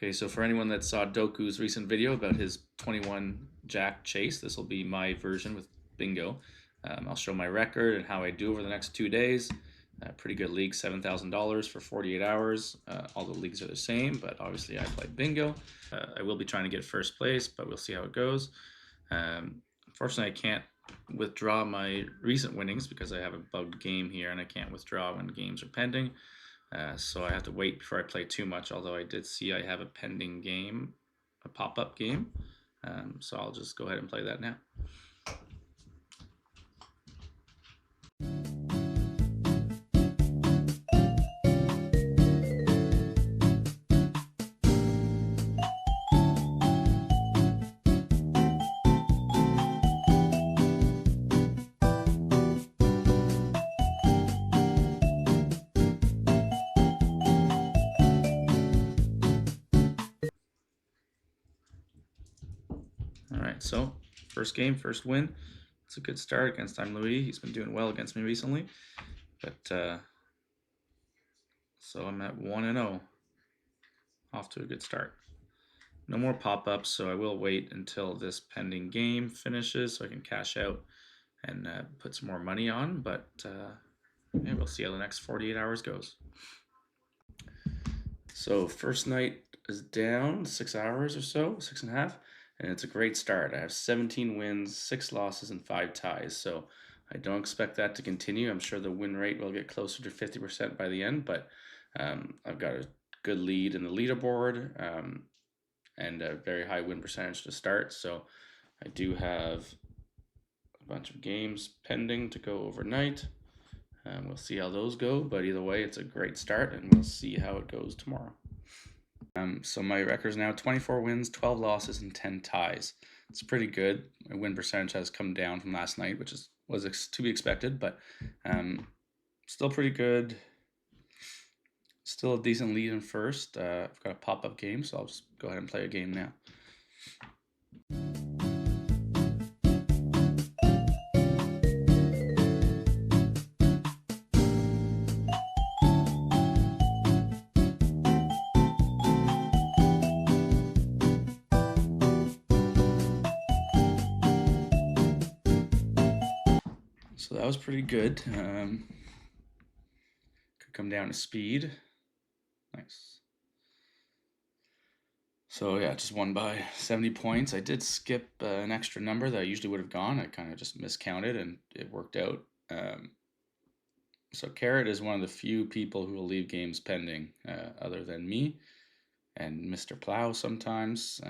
Okay, so for anyone that saw Doku's recent video about his 21 Jack chase, this will be my version with Bingo. I'll show my record and how I do over the next 2 days. Pretty good league, $7,000 for 48 hours. All the leagues are the same, but obviously I play Bingo. I will be trying to get first place, but we'll see how it goes. Unfortunately, I can't withdraw my recent winnings because I have a bugged game here and I can't withdraw when games are pending. So I have to wait before I play too much, although I did see I have a pending game, a pop-up game. So I'll just go ahead and play that now. Alright, so first game, first win. It's a good start against I'm Louis. He's been doing well against me recently. But so I'm at 1-0. Off to a good start. No more pop-ups, so I will wait until this pending game finishes so I can cash out and put some more money on. But yeah, we'll see how the next 48 hours goes. So first night is down 6 hours or so, 6.5, and it's a great start. I have 17 wins, 6 losses, and 5 ties. So I don't expect that to continue. I'm sure the win rate will get closer to 50% by the end, but I've got a good lead in the leaderboard and a very high win percentage to start. So I do have a bunch of games pending to go overnight. We'll see how those go, but either way, it's a great start, and we'll see how it goes tomorrow. So my record is now 24 wins, 12 losses, and 10 ties. It's pretty good. My win percentage has come down from last night, which was to be expected, but still pretty good. Still a decent lead in first. I've got a pop-up game, so I'll just go ahead and play a game now. So that was pretty good. Could come down to speed. Nice. So yeah, just won by 70 points. I did skip an extra number that I usually would have gone. I kind of just miscounted and it worked out. So Carrot is one of the few people who will leave games pending other than me and Mr. Plow sometimes.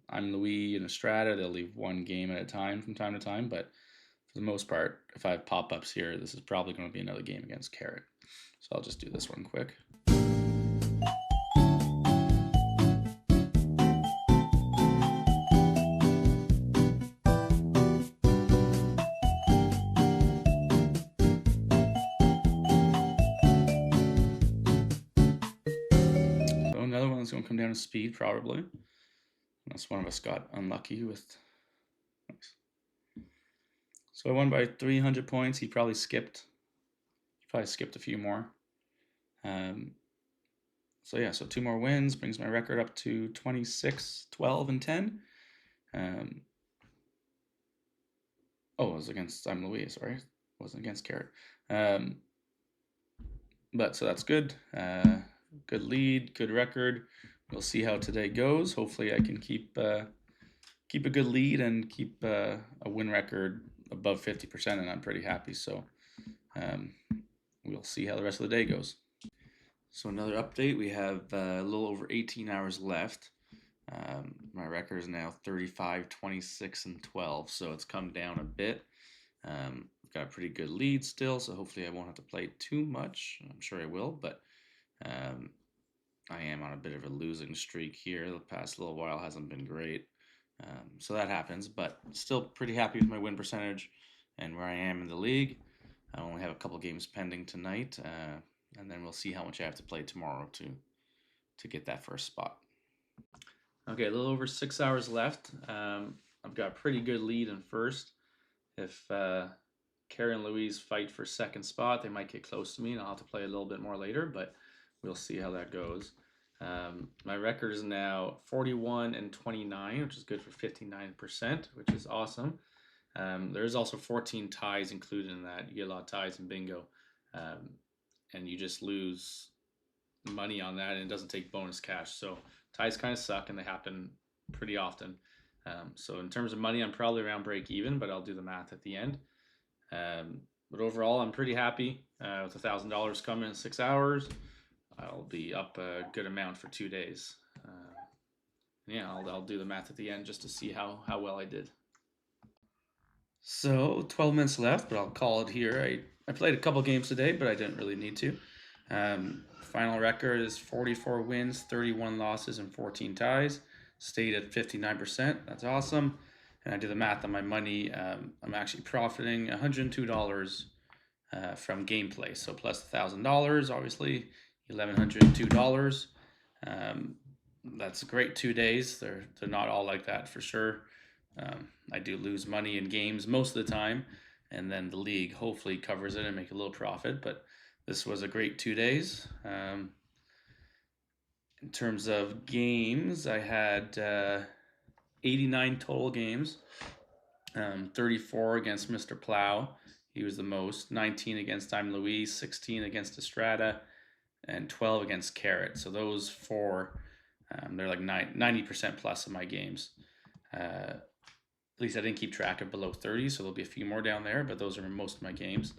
I'm Louis and Estrada. They'll leave one game at a time from time to time, but for the most part, if I have pop-ups here, this is probably going to be another game against Carrot. So I'll just do this one quick. So another one is going to come down to speed probably, unless one of us got unlucky with. Nice. So I won by 300 points. He probably skipped a few more. So yeah, so 2 more wins brings my record up to 26, 12, and 10. Oh, it was against I'm Louis, sorry. It wasn't against Carrot. But so that's good. Good lead, good record. We'll see how today goes. Hopefully I can keep a good lead and keep a win record above 50%, and I'm pretty happy. So we'll see how the rest of the day goes. So another update, we have a little over 18 hours left. My record is now 35, 26, and 12, so it's come down a bit. I've got a pretty good lead still, so hopefully I won't have to play too much. I'm sure I will, but I am on a bit of a losing streak here. The past little while hasn't been great. So that happens, but still pretty happy with my win percentage and where I am in the league. I only have a couple games pending tonight, and then we'll see how much I have to play tomorrow to get that first spot. Okay, a little over 6 hours left. I've got a pretty good lead in first. If Karen and Louise fight for second spot, they might get close to me, and I'll have to play a little bit more later, but we'll see how that goes. My record is now 41 and 29, which is good for 59%, which is awesome. There's also 14 ties included in that. You get a lot of ties in bingo, um, and you just lose money on that, and it doesn't take bonus cash. So ties kind of suck, and they happen pretty often. So in terms of money, I'm probably around break even, but I'll do the math at the end. But overall, I'm pretty happy with $1,000 coming in 6 hours. I'll be up a good amount for 2 days. Yeah, I'll do the math at the end just to see how well I did. So 12 minutes left, but I'll call it here. I played a couple games today, but I didn't really need to. Final record is 44 wins, 31 losses, and 14 ties. Stayed at 59%. That's awesome. And I did the math on my money. I'm actually profiting $102 from gameplay. So plus $1,000, obviously $1,102. Um, that's a great 2 days. They're not all like that for sure. I do lose money in games most of the time, and then the league hopefully covers it and make a little profit. But this was a great 2 days. In terms of games, I had 89 total games. 34 against Mr. Plow. He was the most. 19 against I'm Louise. 16 against Estrada, and 12 against Carrot. So those four, they're like 90% plus of my games. At least I didn't keep track of below 30, so there'll be a few more down there, but those are most of my games.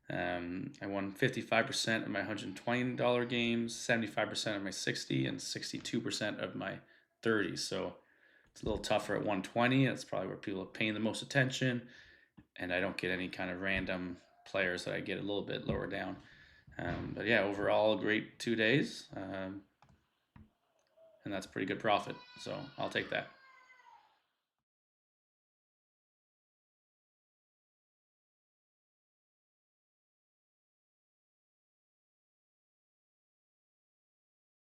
I won 55% of my $120 games, 75% of my 60, and 62% of my 30. So it's a little tougher at 120. That's probably where people are paying the most attention, and I don't get any kind of random players that I get a little bit lower down. But yeah, overall, great 2 days, and that's pretty good profit. So I'll take that.